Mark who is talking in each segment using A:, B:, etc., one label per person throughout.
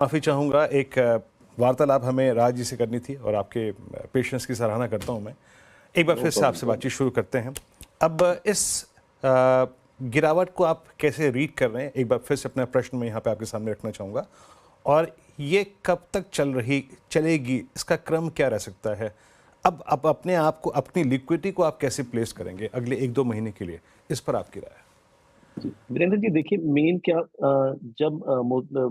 A: माफ़ी चाहूँगा, एक वार्तालाप हमें राज जी से करनी थी और आपके पेशेंस की सराहना करता हूँ मैं। एक बार
B: नो
A: फिर से
B: प्रॉब्लम
A: आपसे
B: प्रॉब्लम।
A: बातचीत शुरू करते हैं। अब इस गिरावट को आप कैसे रीड कर रहे हैं? एक बार फिर से अपना प्रश्न मैं यहाँ पे आपके सामने रखना चाहूँगा। और ये कब तक चलेगी? इसका क्रम क्या रह सकता है? अब अपने आप को, अपनी लिक्विडिटी को आप कैसे प्लेस करेंगे अगले 1-2 महीने के लिए? इस पर आपकी राय है।
B: जी, वीरेंद्र जी देखिए मेन क्या जब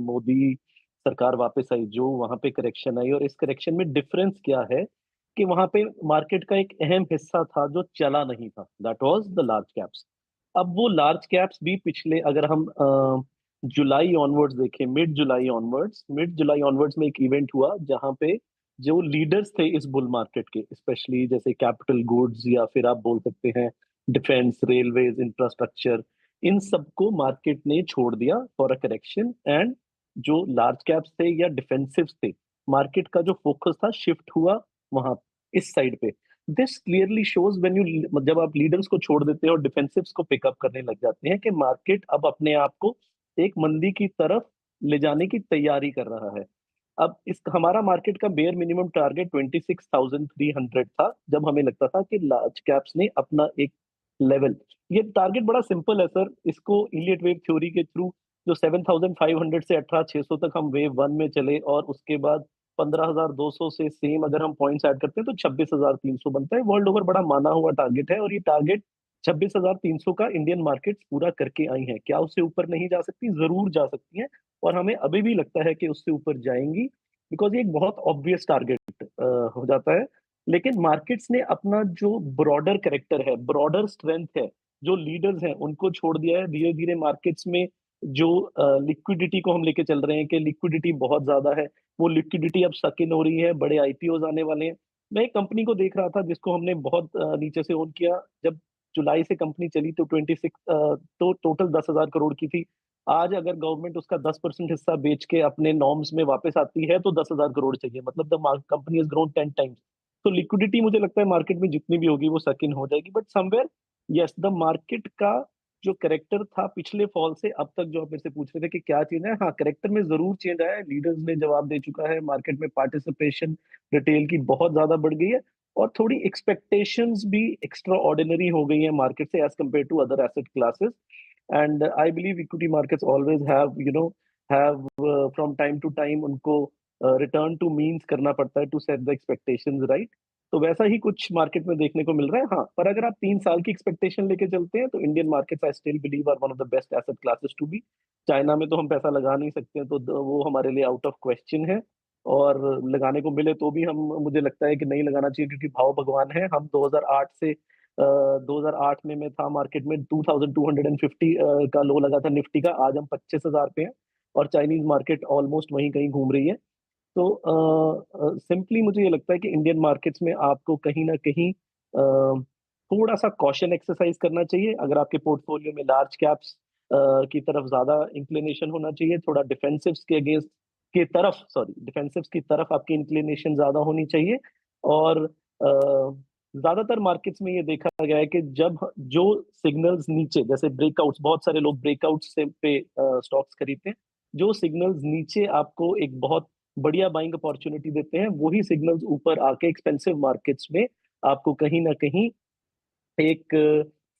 B: मोदी सरकार वापस आई, जो वहाँ पे करेक्शन आई और इस करेक्शन में डिफरेंस क्या है कि वहाँ पे मार्केट का एक अहम हिस्सा था जो चला नहीं था, that was the large caps. अब वो लार्ज कैप्स भी पिछले अगर हम जुलाई ऑनवर्ड्स देखें, मिड जुलाई ऑनवर्ड्स में एक इवेंट हुआ जहाँ पे जो लीडर्स थे इस बुल मार्केट के, स्पेशली जैसे कैपिटल गुड्स या फिर आप बोल सकते हैं डिफेंस, रेलवेज, इंफ्रास्ट्रक्चर, इन सबको मार्केट ने छोड़ दिया फॉर अ करेक्शन एंड जो लार्ज कैप्स थे या डिफेंसिव्स थे, मार्केट का जो फोकस था शिफ्ट हुआ वहां इस साइड पे। This clearly shows when you जब आप लीडर्स को छोड़ देते हैं और डिफेंसिव्स को पिकअप करने लग जाते हैं कि मार्केट अब अपने आप को एक मंदी की तरफ ले जाने की तैयारी कर रहा है। अब इस हमारा मार्केट का बेयर मिनिमम टारगेट 26,300 था, जब हमें लगता था कि लार्ज कैप्स ने अपना एक लेवल, ये टारगेट बड़ा सिंपल है सर, इसको इलियट वेव थ्योरी के थ्रू जो 7,500 से 18,600 तक हम वेव वन में चले और उसके बाद 15,200 से सेम अगर हम पॉइंट्स ऐड करते हैं तो 26,300 बनता है। वर्ल्ड ओवर बड़ा माना हुआ टारगेट है और ये टारगेट 26,300 का इंडियन मार्केट्स पूरा करके आई हैं। क्या उससे ऊपर नहीं जा सकती? जरूर जा सकती हैं और हमें अभी भी लगता है कि उससे ऊपर जाएंगी, बिकॉज ये एक बहुत ऑब्वियस टारगेट हो जाता है। लेकिन मार्केट्स ने अपना जो ब्रॉडर करेक्टर है, ब्रॉडर स्ट्रेंथ है, जो लीडर्स हैं उनको छोड़ दिया है। धीरे धीरे मार्केट्स में जो लिक्विडिटी को हम लेके चल रहे हैं कि लिक्विडिटी बहुत ज्यादा है, वो लिक्विडिटी अब सक इन हो रही है, बड़े आईपीओ आने वाले हैं। मैं एक कंपनी को देख रहा था जिसको हमने बहुत नीचे से ओन किया। जब जुलाई से कंपनी चली तो 26 तो टोटल 10,000 करोड़ की थी। आज अगर गवर्नमेंट उसका 10% हिस्सा बेच के अपने नॉर्म्स में वापस आती है तो 10,000 करोड़ चाहिए, मतलब the company is grown 10 times. तो लिक्विडिटी मुझे लगता है मार्केट में जितनी भी होगी वो सक इन हो जाएगी, but somewhere yes the market का जो करेक्टर था पिछले फॉल से अब तक, जो आप मेरे से पूछ रहे थे कि क्या चेंज है, हाँ करेक्टर में जरूर चेंज आया है। लीडर्स ने जवाब दे चुका है, मार्केट में पार्टिसिपेशन रिटेल की बहुत ज्यादा बढ़ गई है और थोड़ी एक्सपेक्टेशंस भी एक्स्ट्रा ऑर्डिनरी हो गई है मार्केट से as compare to other asset classes. And I believe equity markets always have have from time to time उनको रिटर्न टू मीन्स करना पड़ता है to set the expectations right. तो वैसा ही कुछ मार्केट में देखने को मिल रहा है। हाँ, पर अगर आप 3 साल की एक्सपेक्टेशन लेके चलते हैं तो Indian markets I still believe are one of the best asset classes to be. China में तो हम पैसा लगा नहीं सकते हैं, तो वो हमारे लिए आउट ऑफ क्वेश्चन है। और लगाने को मिले तो भी हम, मुझे लगता है कि नहीं लगाना चाहिए, क्योंकि भाव भगवान है। हम 2008 से 2008 में मैं था मार्केट में 2250 का लो लगा था निफ्टी का, आज हम 25,000 पे हैं और चाइनीज मार्केट ऑलमोस्ट वहीं कहीं घूम रही है। तो सिंपली मुझे ये लगता है कि इंडियन मार्केट्स में आपको कहीं ना कहीं थोड़ा सा कॉशन एक्सरसाइज करना चाहिए। अगर आपके पोर्टफोलियो में लार्ज कैप्स की तरफ ज्यादा इंक्लिनेशन होना चाहिए, थोड़ा डिफेंसिव्स के अगेंस्ट की तरफ, सॉरी डिफेंसिव्स की तरफ आपकी इंक्लिनेशन ज्यादा होनी चाहिए। और ज्यादातर मार्केट्स में ये देखा गया है कि जब जो सिग्नल्स नीचे, जैसे ब्रेकआउट्स, बहुत सारे लोग ब्रेकआउट्स से पे स्टॉक्स खरीदते हैं, जो सिग्नल्स नीचे आपको एक बहुत बढ़िया बाइंग अपॉर्चुनिटी देते हैं, वही सिग्नल्स ऊपर आके एक्सपेंसिव मार्केट्स में आपको कहीं ना कहीं एक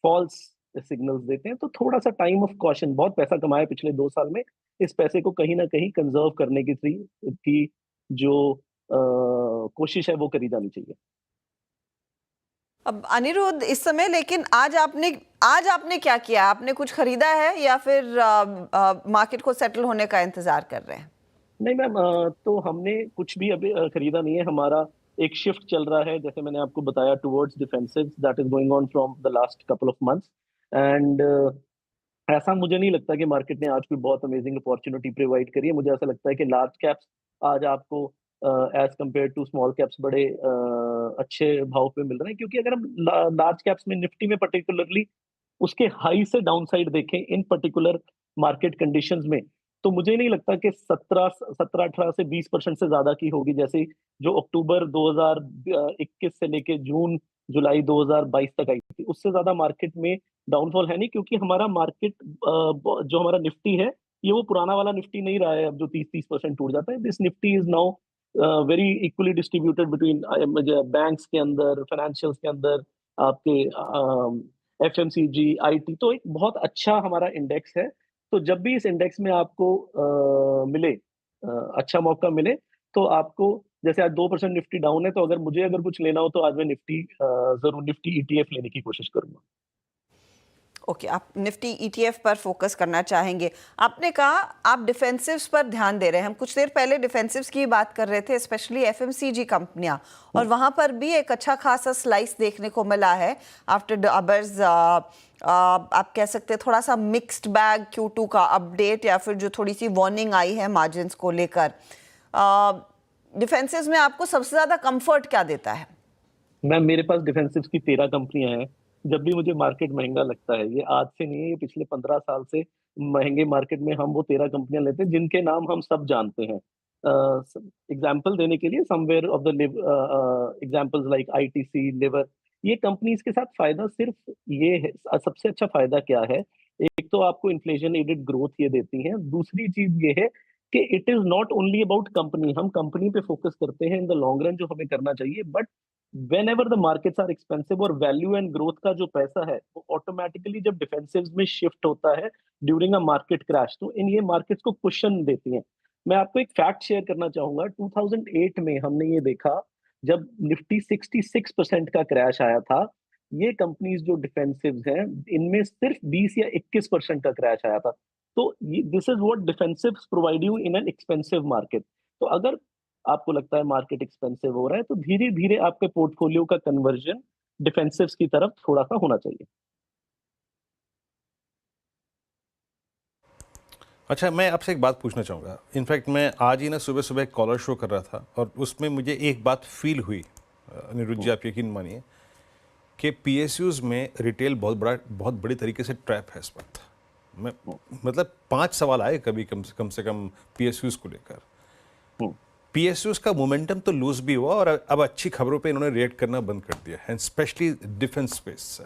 B: फॉल्स सिग्नल्स देते हैं। तो थोड़ा सा टाइम ऑफ कॉशन, बहुत पैसा कमाया पिछले 2 साल में, इस पैसे को कहीं ना कहीं कंजर्व करने की जो कोशिश है वो करी जानी चाहिए।
C: अब अनिरुद्ध, इस समय लेकिन आज आपने क्या किया? आपने कुछ खरीदा है या फिर मार्केट को सेटल होने का इंतजार कर रहे हैं?
B: नहीं मैम, तो हमने कुछ भी अभी खरीदा नहीं है। हमारा एक शिफ्ट चल रहा है, जैसे मैंने आपको बताया, towards defensive, that is going on from the last couple of months. And ऐसा मुझे नहीं लगता कि मार्केट ने आज कोई बहुत अमेजिंग अपॉर्चुनिटी प्रोवाइड करी है। मुझे ऐसा लगता है कि लार्ज कैप्स आज आपको as compare to small caps बड़े अच्छे भाव पे मिल रहे हैं, क्योंकि अगर हम लार्ज कैप्स में, निफ्टी में पर्टिकुलरली, उसके हाई से डाउन साइड देखें इन पर्टिकुलर मार्केट कंडीशंस में, तो मुझे नहीं लगता कि 17 18 से 20% से ज्यादा की होगी, जैसे जो अक्टूबर 2021 से लेके जून जुलाई 2022 तक आई थी, उससे ज्यादा मार्केट में डाउनफॉल है नहीं, क्योंकि हमारा मार्केट जो हमारा निफ्टी है ये वो पुराना वाला निफ्टी नहीं रहा है अब जो 30% टूट जाता है। This Nifty is now very equally distributed between banks के अंदर, फाइनेंशियल्स के अंदर, आपके एफएमसीजी, आईटी। तो एक बहुत अच्छा हमारा इंडेक्स है। तो जब भी इस इंडेक्स में आपको मिले अच्छा मौका मिले, तो आपको जैसे आज 2% निफ्टी डाउन है, तो अगर कुछ लेना हो तो आज मैं निफ्टी जरूर निफ्टी ईटीएफ लेने की कोशिश करूंगा।
C: ओके, आप निफ्टी ईटीएफ पर फोकस करना चाहेंगे। आपने कहा आप डिफेंसिव्स पर ध्यान दे रहे हैं। हम कुछ देर पहले डिफेंसिव्स की बात कर रहे थे, स्पेशली एफएमसीजी कंपनियां, और वहां पर भी एक अच्छा खासा स्लाइस देखने को मिला है आफ्टर द अबर्स। आप कह सकते हैं थोड़ा सा मिक्स्ड बैग Q2 का अपडेट, या फिर जो थोड़ी सी वार्निंग आई है मार्जिन्स को लेकर। डिफेंसिव्स में आपको सबसे ज्यादा कंफर्ट क्या देता है?
B: मैम, मेरे पास डिफेंसिव्स की 13 कंपनियां हैं। जब भी मुझे मार्केट महंगा लगता है, ये आज से नहीं है, ये पिछले 15 साल से महंगे मार्केट में हम वो 13 कंपनियां लेते हैं जिनके नाम हम सब जानते हैं। एग्जाम्पल देने के लिए, somewhere of the examples like ITC, liver, ये कंपनीज के साथ फायदा सिर्फ ये है। सबसे अच्छा फायदा क्या है? एक तो आपको इन्फ्लेशन एडेड ग्रोथ ये देती है। दूसरी चीज ये है कि it is not only about company. हम कंपनी पे फोकस करते हैं इन द लॉन्ग रन, जो हमें करना चाहिए, but whenever the markets are expensive, और वैल्यू एंड ग्रोथ का जो पैसा है वो ऑटोमेटिकली जब डिफेंसिव्स में शिफ्ट होता है ड्यूरिंग अ मार्केट क्रैश, तो इन ये मार्केट्स को कुशन देती हैं। मैं आपको एक फैक्ट शेयर करना चाहूंगा। 2008 में हमने ये देखा, जब निफ्टी 66% का क्रैश आया था, ये कंपनीज जो डिफेंसिव्स हैं इनमें सिर्फ 20 या 21% का क्रैश आया था। तो this is what defensives provide you in an expensive market. तो अगर आपको लगता है मार्केट एक्सपेंसिव हो रहा है, तो धीरे धीरे आपके पोर्टफोलियो का कन्वर्जन डिफेंसिव्स की तरफ थोड़ा सा होना चाहिए।
A: अच्छा, मैं आपसे एक बात पूछना चाहूँगा। इनफैक्ट मैं आज ही ना सुबह सुबह एक कॉलर शो कर रहा था, और उसमें मुझे एक बात फील हुई, अनिरुद्ध जी आप यकीन मानिए, कि पीएसयूज़ में रिटेल बहुत बड़ी तरीके से ट्रैप है इस वक्त। मैं मतलब 5 सवाल आए कभी कम से कम पीएसयूज़ को लेकर। पीएसयूज़ का मोमेंटम तो लूज भी हुआ, और अब अच्छी खबरों पे इन्होंने रिएक्ट करना बंद कर दिया है, स्पेशली डिफेंस स्पेस।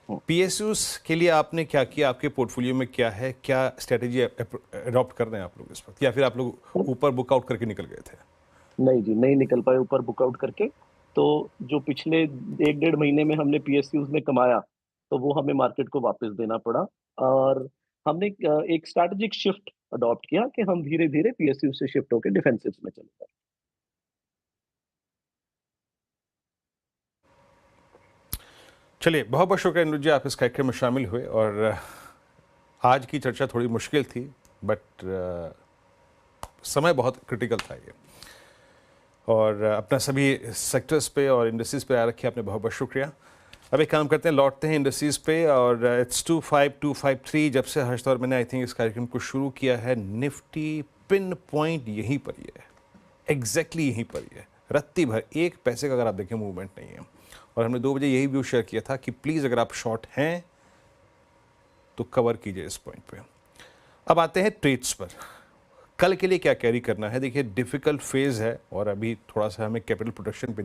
A: पीएसयूज़ के लिए आपने क्या किया? आपके पोर्टफोलियो में क्या है? क्या स्ट्रेटेजी अडॉप्ट कर रहे हैं आप लोग इस वक्त, या फिर आप लोग ऊपर बुकआउट करके निकल गए थे?
B: नहीं जी, नहीं निकल पाए ऊपर बुकआउट करके। तो जो पिछले 1-1.5 महीने में हमने पीएसयूज में कमाया, तो वो हमें मार्केट को वापस देना पड़ा। और हमने एक स्ट्रैटेजिक शिफ्ट अडॉप्ट किया कि हम धीरे धीरे पीएसयू से शिफ्ट होकर डिफेंसिव में चले गए।
A: चलिए, बहुत बहुत शुक्रिया अनिरुद्ध जी, आप इस कार्यक्रम में शामिल हुए। और आज की चर्चा थोड़ी मुश्किल थी, बट समय बहुत क्रिटिकल था ये, और अपना सभी सेक्टर्स पे और इंडस्ट्रीज पे आ रखे, आपने बहुत बहुत शुक्रिया। अब एक काम करते हैं, लौटते हैं इंडस्ट्रीज पे, और इट्स 25253। जब से हर्ष और मैंने आई थिंक इस कार्यक्रम को शुरू किया है, निफ्टी पिन पॉइंट यहीं पर ही है, एग्जैक्टली यहीं पर ही है, रत्ती भर 1 पैसे का अगर आप देखें मूवमेंट नहीं है। और हमने 2 बजे यही व्यू शेयर किया था कि प्लीज़ अगर आप शॉर्ट हैं तो कवर कीजिए इस पॉइंट पे। अब आते हैं ट्रेड्स पर, कल के लिए क्या कैरी करना है। देखिए, डिफ़िकल्ट फेज़ है, और अभी थोड़ा सा हमें कैपिटल प्रोटेक्शन पे